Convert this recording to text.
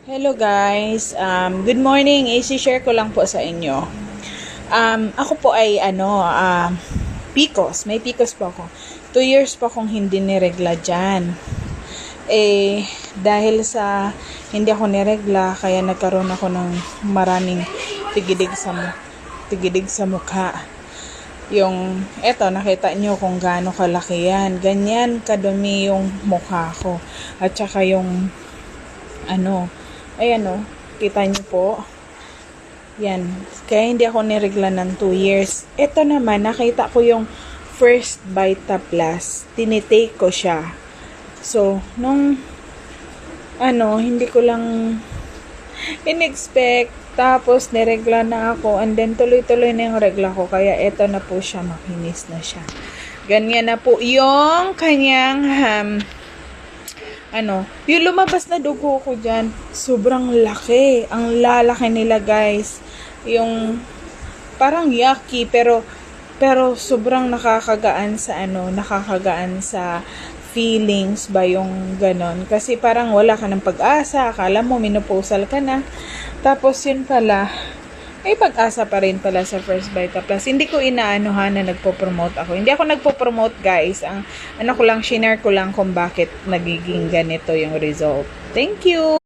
Hello guys, good morning. I-share ko lang po sa inyo. Ako po ay PCOS. May PCOS po ako. 2 years po akong hindi niregla dyan. Dahil sa hindi ako niregla, kaya nagkaroon ako ng maraming tigidig sa mukha. Yung, eto, nakita nyo kung gaano kalaki yan. Ganyan kadumi yung mukha ko. At saka yung, ayan o, kita nyo po. Yan. Kaya hindi ako niregla ng 2 years. Ito naman, nakita ko yung First Vita Plus. Tinitake ko siya. So, hindi ko lang in-expect. Tapos, niregla na ako. And then, tuloy-tuloy na yung regla ko. Kaya, ito na po siya. Makinis na siya. Ganyan na po yung kanyang, yung lumabas na dugo ko dyan. Sobrang laki. Ang lalaki nila, guys. Yung, parang yucky. Pero sobrang nakakagaan sa feelings ba yung ganon. Kasi parang wala ka ng pag-asa. Akala mo, menopausal ka na. Tapos yun pala, may pag-asa pa rin pala sa First Vita Plus. Hindi ko inaanuhan na nagpo-promote ako. Hindi ako nagpo-promote, guys. Shinare ko lang kung bakit nagiging ganito yung result. Thank you!